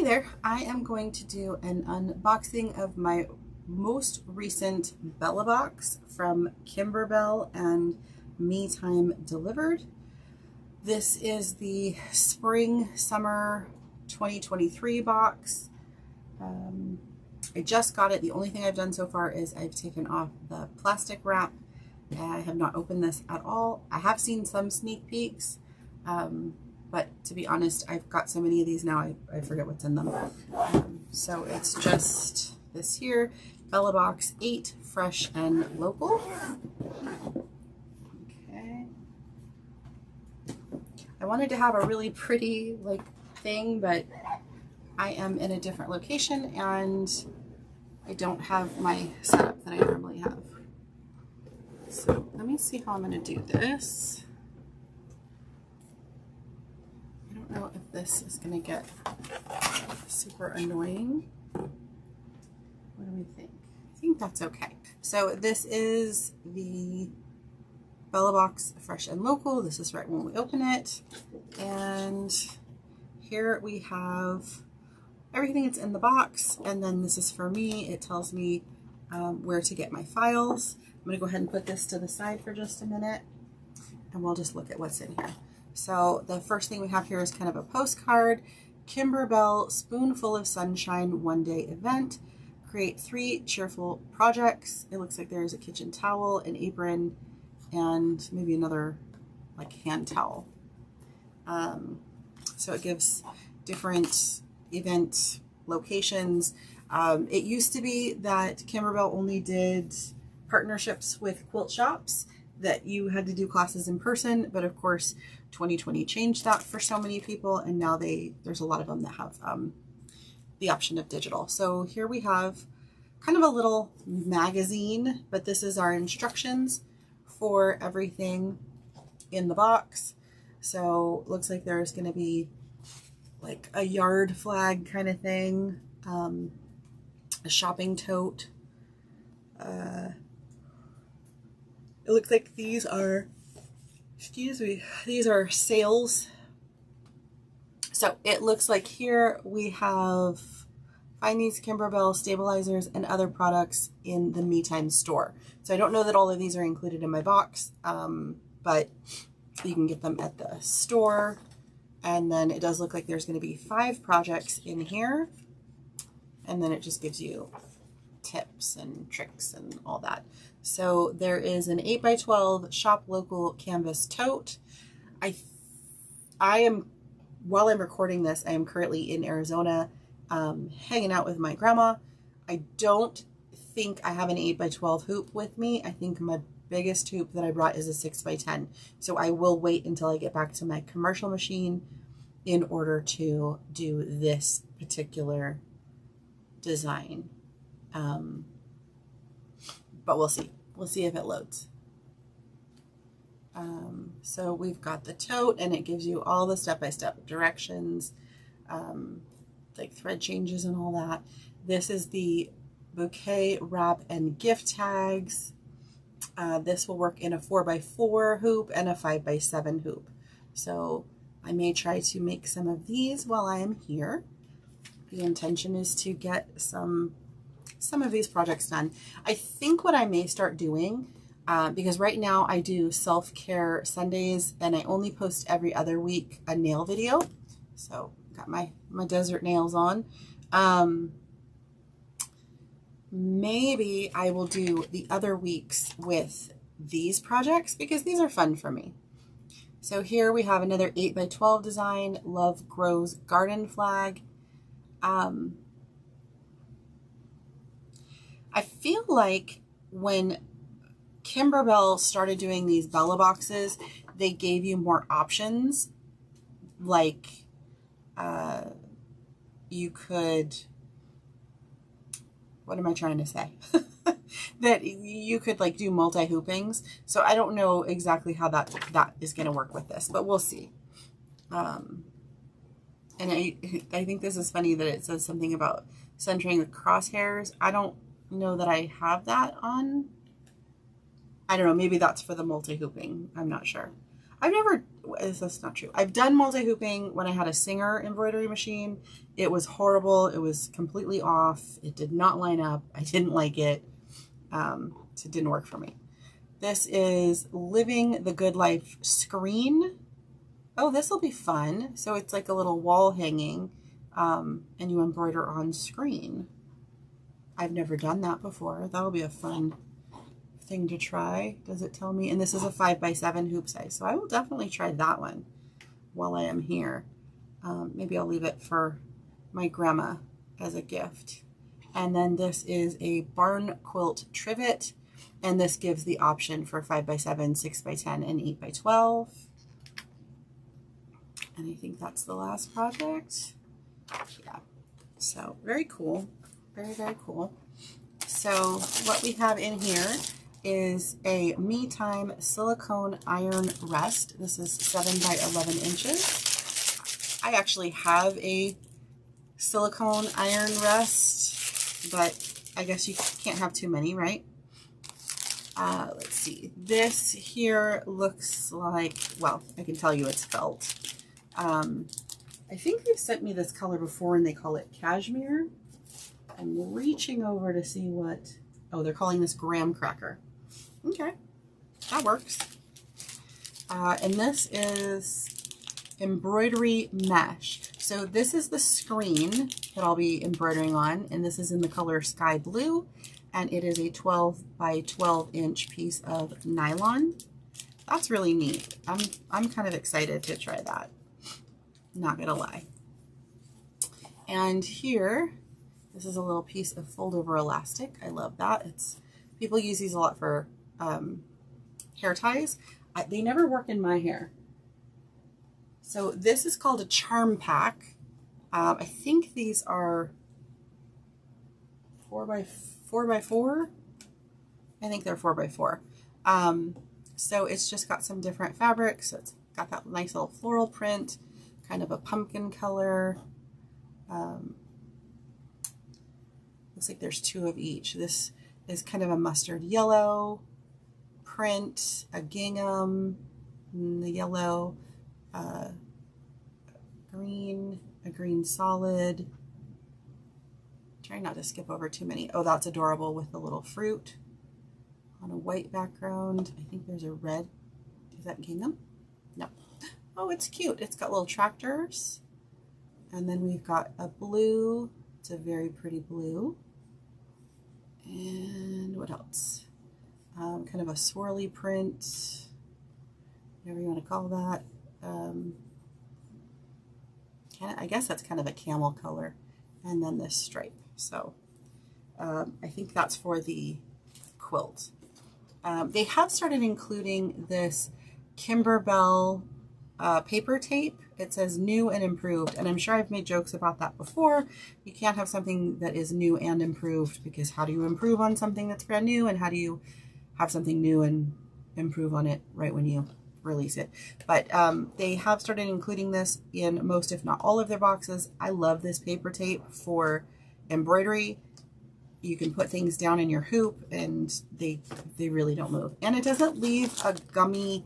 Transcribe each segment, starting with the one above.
there, I am going to do an unboxing of my most recent Bella Box from Kimberbell and Me Time Delivered. This is the Spring Summer 2023 box. I just got it. The only thing I've done so far is I've taken off the plastic wrap. I have not opened this at all. I have seen some sneak peeks. But to be honest, I've got so many of these now, I forget what's in them. So it's just this here, Bella Box 8, Fresh and Local. Okay. I wanted to have a really pretty thing, but I am in a different location and I don't have my setup that I normally have. So let me see how I'm going to do this. I don't know if this is going to get super annoying. What do we think? I think that's okay. So this is the Bella Box Fresh and Local. This is right when we open it. And here we have everything that's in the box. And then this is for me. It tells me where to get my files. I'm going to go ahead and put this to the side for just a minute. And we'll just look at what's in here. So the first thing we have here is kind of a postcard. Kimberbell Spoonful of Sunshine one-day event. Create 3 cheerful projects. It looks like there's a kitchen towel, an apron, and maybe another hand towel. So it gives different event locations. It used to be that Kimberbell only did partnerships with quilt shops, that you had to do classes in person, but of course 2020 changed that for so many people, and now there's a lot of them that have the option of digital. So here we have kind of a little magazine, but this is our instructions for everything in the box. So it looks like there's going to be a yard flag kind of thing, a shopping tote. It looks like these are, these are sales. So it looks like here we have find these Kimberbell stabilizers and other products in the Me Time store. So I don't know that all of these are included in my box, but you can get them at the store. And then it does look like there's going to be 5 projects in here. And then it just gives you tips and tricks and all that. So there is an 8x12 Shop Local canvas tote. While I'm recording this, I am currently in Arizona, hanging out with my grandma. I don't think I have an 8x12 hoop with me. I think my biggest hoop that I brought is a 6x10. So I will wait until I get back to my commercial machine in order to do this particular design. But we'll see. We'll see if it loads. So we've got the tote, and it gives you all the step-by-step directions, like thread changes and all that. This is the bouquet wrap and gift tags. This will work in a 4x4 hoop and a 5x7 hoop. So I may try to make some of these while I am here. The intention is to get some of these projects done. I think what I may start doing, because right now I do self-care Sundays and I only post every other week a nail video. So got my desert nails on. Maybe I will do the other weeks with these projects because these are fun for me. So here we have another 8x12 design, Love Grows Garden Flag. I feel like when Kimberbell started doing these Bella boxes, they gave you more options. You could, what am I trying to say? That you could do multi-hoopings. So I don't know exactly how that is going to work with this, but we'll see. And I think this is funny that it says something about centering the crosshairs. I don't know that I have that on. I don't know, maybe that's for the multi-hooping. I'm not sure. I've never, that's not true. I've done multi-hooping when I had a Singer embroidery machine. It was horrible. It was completely off. It did not line up. I didn't like it. So it didn't work for me. This is Living the Good Life screen. Oh, this will be fun. So it's like a little wall hanging, and you embroider on screen. I've never done that before. That'll be a fun thing to try. Does it tell me? And this is a 5x7 hoop size. So I will definitely try that one while I am here. Maybe I'll leave it for my grandma as a gift. And then this is a barn quilt trivet. And this gives the option for 5x7, 6x10, and 8x12. And I think that's the last project. Yeah. So very cool. Very, very cool. So what we have in here is a Me Time silicone iron rest. This is 7x11 inches. I actually have a silicone iron rest, but I guess you can't have too many, right? Let's see. This here looks like, well, I can tell you it's felt. I think they've sent me this color before and they call it cashmere. I'm reaching over to see what, oh, they're calling this graham cracker. Okay, that works. And this is embroidery mesh. So this is the screen that I'll be embroidering on, and this is in the color sky blue, and it is a 12x12 inch piece of nylon. That's really neat. I'm kind of excited to try that. Not gonna lie. And here, this is a little piece of fold over elastic. I love that. People use these a lot for hair ties. They never work in my hair. So this is called a charm pack. I think these are 4x4. I think they're 4x4. So it's just got some different fabrics. So it's got that nice little floral print, kind of a pumpkin color. Looks like there's two of each. This is kind of a mustard yellow print, a gingham, the yellow, green, a green solid. Trying not to skip over too many. Oh, that's adorable with the little fruit on a white background. I think there's a red. Is that gingham? No. Oh, it's cute. It's got little tractors. And then we've got a blue. It's a very pretty blue. And what else? Kind of a swirly print, whatever you want to call that. I guess that's kind of a camel color. And then this stripe. So I think that's for the quilt. They have started including this Kimberbell paper tape. It says new and improved, and I'm sure I've made jokes about that before. You can't have something that is new and improved, because how do you improve on something that's brand new, and how do you have something new and improve on it right when you release it? But they have started including this in most, if not all, of their boxes. I love this paper tape for embroidery. You can put things down in your hoop and they really don't move, and it doesn't leave a gummy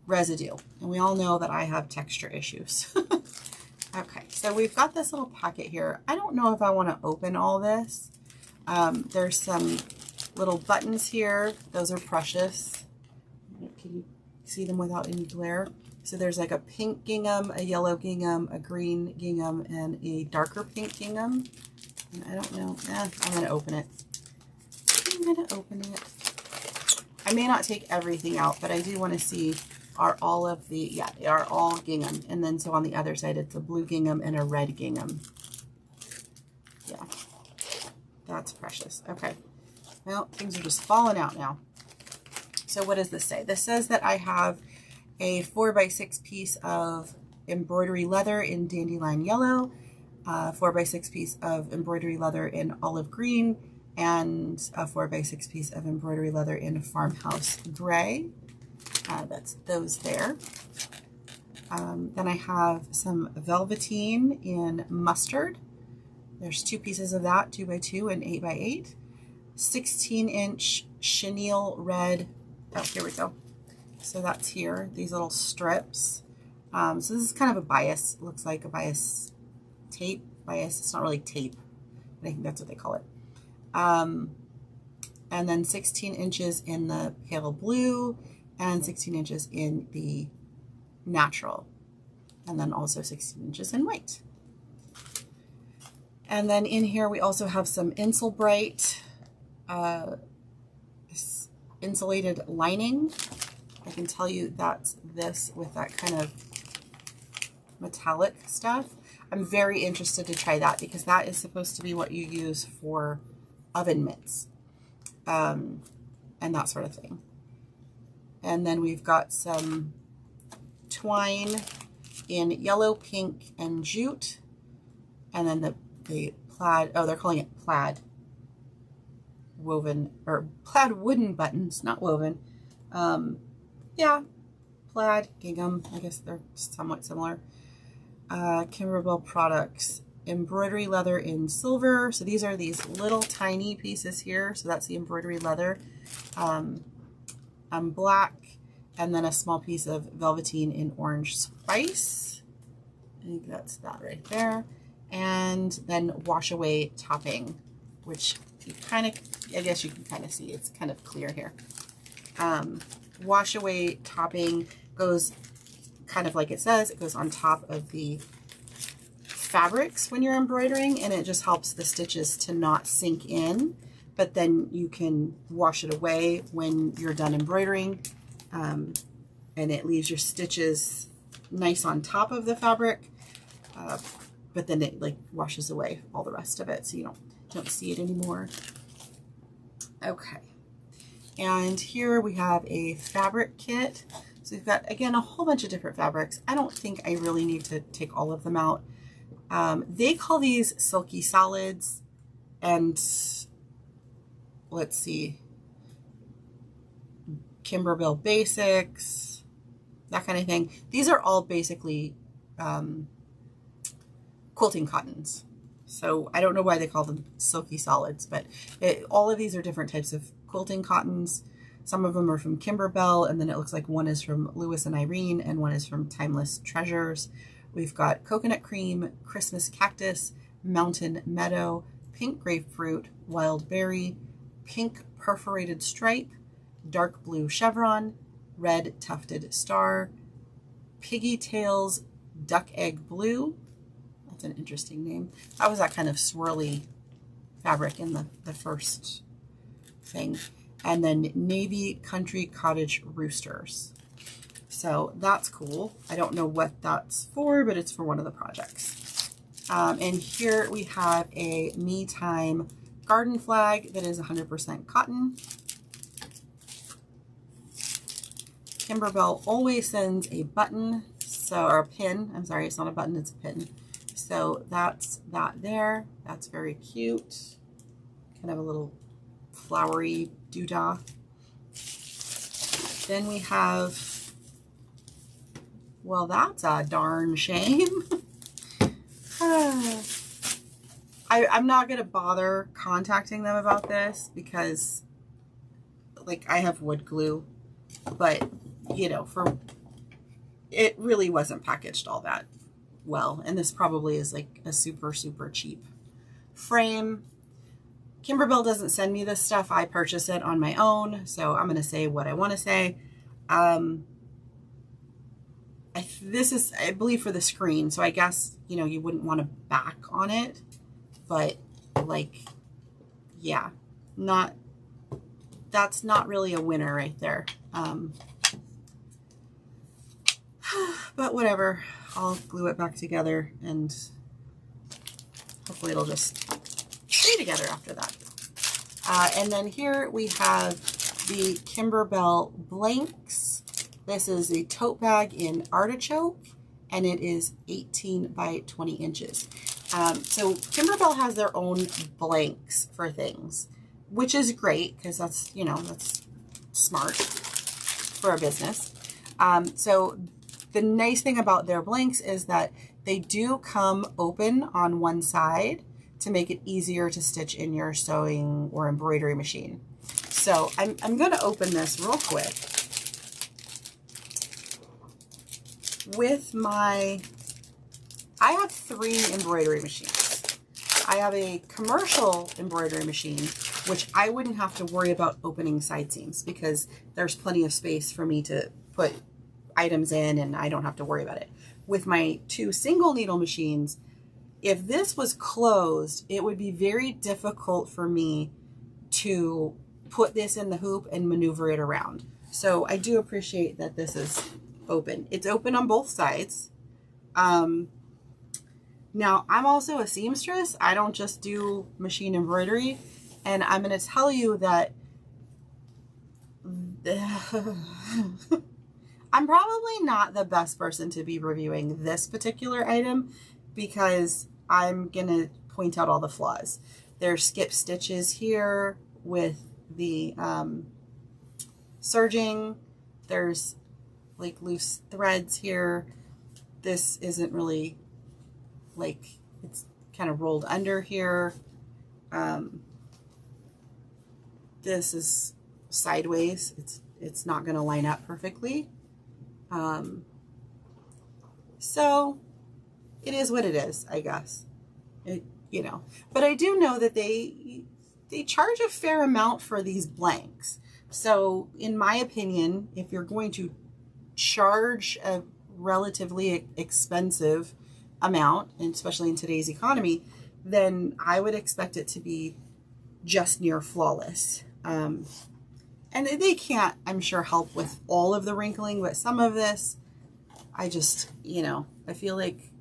residue, and we all know that I have texture issues. Okay, so we've got this little packet here. I don't know if I want to open all this. There's some little buttons here. Those are precious. Can you see them without any glare? So there's like a pink gingham, a yellow gingham, a green gingham, and a darker pink gingham. And I don't know. I'm going to open it. I'm going to open it. I may not take everything out, but I do want to see, are all of the, yeah, they are all gingham. And then so on the other side, it's a blue gingham and a red gingham. Yeah, that's precious. Okay, well, things are just falling out now. So what does this say? This says that I have a 4x6 piece of embroidery leather in dandelion yellow, 4x6 piece of embroidery leather in olive green, and a 4x6 piece of embroidery leather in farmhouse gray. That's those there. Then I have some velveteen in mustard. There's two pieces of that, 2x2 and 8x8. 16-inch chenille red. Oh, here we go. So that's here, these little strips. So this is kind of a bias, looks like a bias tape. Bias, it's not really tape, but I think that's what they call it. And then 16 inches in the pale blue and 16 inches in the natural. And then also 16 inches in white. And then in here we also have some Insul Bright insulated lining. I can tell you that's this with that kind of metallic stuff. I'm very interested to try that because that is supposed to be what you use for oven mitts and that sort of thing. And then we've got some twine in yellow, pink, and jute. And then the plaid, oh, they're calling it plaid woven, or plaid wooden buttons, not woven. Yeah, plaid, gingham, I guess they're somewhat similar. Kimberbell products, embroidery leather in silver. So these are these little tiny pieces here. So that's the embroidery leather. Black, and then a small piece of velveteen in orange spice. I think that's that right there. And then wash away topping, which you kind of, I guess you can kind of see, it's kind of clear here. Wash away topping goes kind of like it says, it goes on top of the fabrics when you're embroidering, and it just helps the stitches to not sink in, but then you can wash it away when you're done embroidering, and it leaves your stitches nice on top of the fabric, but then it like washes away all the rest of it so you don't see it anymore. Okay, and here we have a fabric kit. So we've got, again, a whole bunch of different fabrics. I don't think I really need to take all of them out. They call these silky solids, and let's see, Kimberbell Basics, that kind of thing. These are all basically quilting cottons. So I don't know why they call them silky solids, but all of these are different types of quilting cottons. Some of them are from Kimberbell, and then it looks like one is from Lewis and Irene, and one is from Timeless Treasures. We've got coconut cream, Christmas cactus, mountain meadow, pink grapefruit, wild berry, pink perforated stripe, dark blue chevron, red tufted star, piggy tails, duck egg blue. That's an interesting name. That was that kind of swirly fabric in the first thing. And then navy country cottage roosters. So that's cool. I don't know what that's for, but it's for one of the projects. And here we have a Me Time garden flag that is 100% cotton. Kimberbell always sends a button, or a pin. I'm sorry, it's not a button, it's a pin. So that's that there. That's very cute. Kind of a little flowery doodah. Then we have, well, that's a darn shame. I'm not going to bother contacting them about this because, like, I have wood glue, but, you know, it really wasn't packaged all that well. And this probably is like a super, super cheap frame. Kimberbell doesn't send me this stuff. I purchase it on my own. So I'm going to say what I want to say. This is, I believe, for the screen. So I guess, you know, you wouldn't want to back on it. But, like, yeah, that's not really a winner right there. But whatever. I'll glue it back together and hopefully it'll just stay together after that. And then here we have the Kimberbell blanks. This is a tote bag in artichoke, and it is 18 by 20 inches. So Kimberbell has their own blanks for things, which is great because that's, you know, that's smart for a business. So the nice thing about their blanks is that they do come open on one side to make it easier to stitch in your sewing or embroidery machine. So I'm going to open this real quick with I have 3 embroidery machines. I have a commercial embroidery machine, which I wouldn't have to worry about opening side seams because there's plenty of space for me to put items in and I don't have to worry about it. With my 2 single needle machines, if this was closed, it would be very difficult for me to put this in the hoop and maneuver it around. So I do appreciate that this is open. It's open on both sides. Now, I'm also a seamstress. I don't just do machine embroidery. And I'm going to tell you that I'm probably not the best person to be reviewing this particular item because I'm going to point out all the flaws. There's skip stitches here with the serging. There's like loose threads here. This isn't really like, it's kind of rolled under here. This is sideways. It's not going to line up perfectly. So it is what it is, I guess. You know, but I do know that they charge a fair amount for these blanks. So in my opinion, if you're going to charge a relatively expensive amount, and especially in today's economy, then I would expect it to be just near flawless. And they can't, I'm sure, help with all of the wrinkling, but some of this, I just, you know, I feel like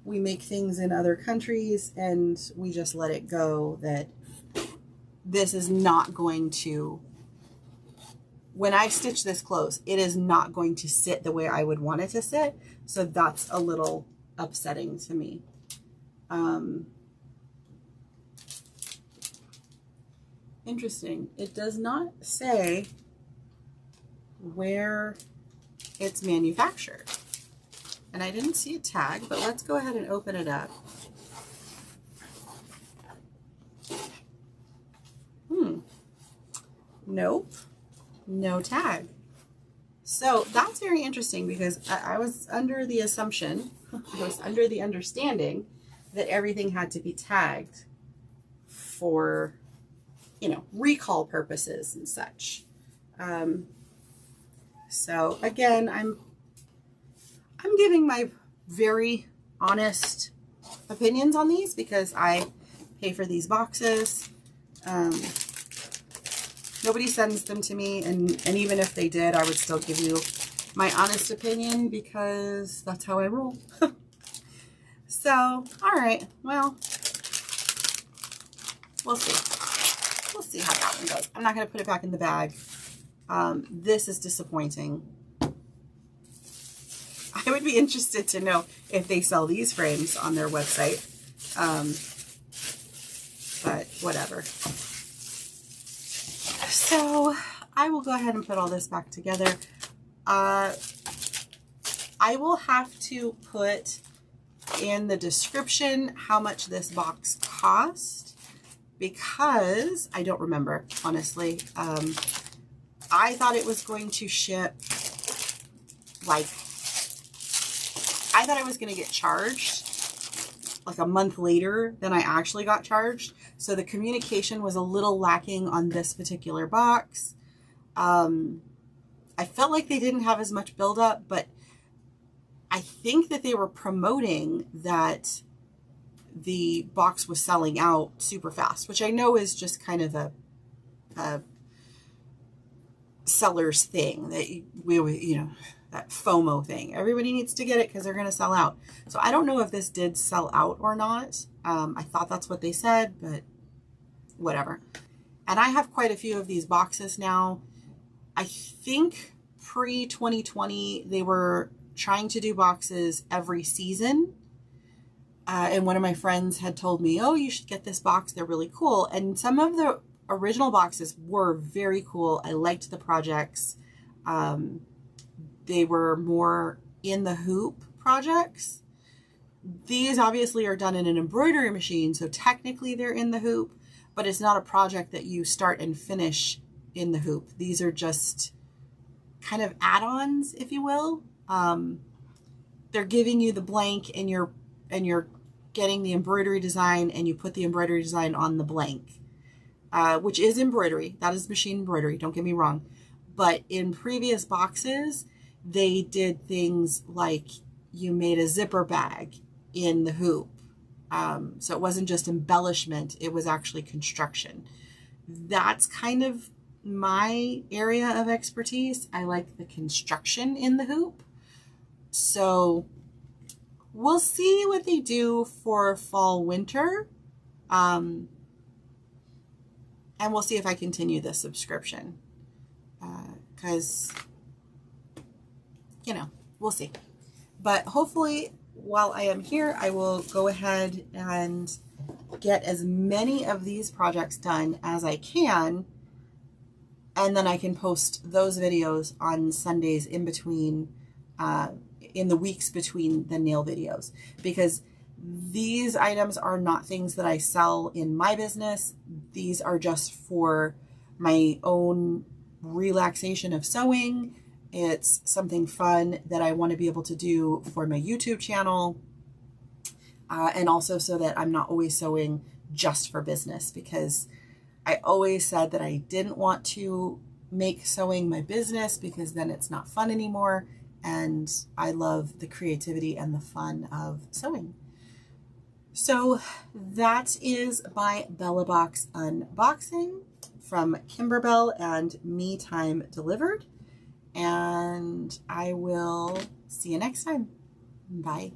we make things in other countries and we just let it go that this is not going to, when I stitch this close, it is not going to sit the way I would want it to sit. So that's a little upsetting to me. Interesting. It does not say where it's manufactured. And I didn't see a tag, but let's go ahead and open it up. Nope. No tag. So that's very interesting because I was under the assumption, I was under the understanding that everything had to be tagged for, you know, recall purposes and such. So again, I'm giving my very honest opinions on these because I pay for these boxes. Nobody sends them to me, and even if they did, I would still give you my honest opinion because that's how I roll. So, all right, well, we'll see. We'll see how that one goes. I'm not going to put it back in the bag. This is disappointing. I would be interested to know if they sell these frames on their website. But whatever. So I will go ahead and put all this back together. I will have to put in the description how much this box cost because I don't remember, honestly. I thought it was going to ship like, I thought I was going to get charged like a month later than I actually got charged. So the communication was a little lacking on this particular box. I felt like they didn't have as much buildup, but I think that they were promoting that the box was selling out super fast, which I know is just kind of a seller's thing that we, you know, that FOMO thing. Everybody needs to get it because they're going to sell out. So I don't know if this did sell out or not. I thought that's what they said, but whatever. And I have quite a few of these boxes now. I think pre-2020, they were trying to do boxes every season. And one of my friends had told me, oh, you should get this box. They're really cool. And some of the original boxes were very cool. I liked the projects. They were more in the hoop projects. These obviously are done in an embroidery machine, so technically they're in the hoop, but it's not a project that you start and finish in the hoop. These are just kind of add-ons, if you will. they're giving you the blank and you're getting the embroidery design, and you put the embroidery design on the blank, which is embroidery. That is machine embroidery, don't get me wrong. But in previous boxes, they did things like you made a zipper bag in the hoop. So it wasn't just embellishment, it was actually construction. That's kind of my area of expertise. I like the construction in the hoop. So we'll see what they do for fall, winter. And we'll see if I continue this subscription. Because, you know, we'll see. But hopefully, while I am here, I will go ahead and get as many of these projects done as I can. And then I can post those videos on Sundays in between, in the weeks between the nail videos. Because these items are not things that I sell in my business. These are just for my own relaxation of sewing. It's something fun that I want to be able to do for my YouTube channel. And also so that I'm not always sewing just for business, because I always said that I didn't want to make sewing my business because then it's not fun anymore. And I love the creativity and the fun of sewing. So that is my Bella Box unboxing from Kimberbell and Me Time Delivered. And I will see you next time. Bye.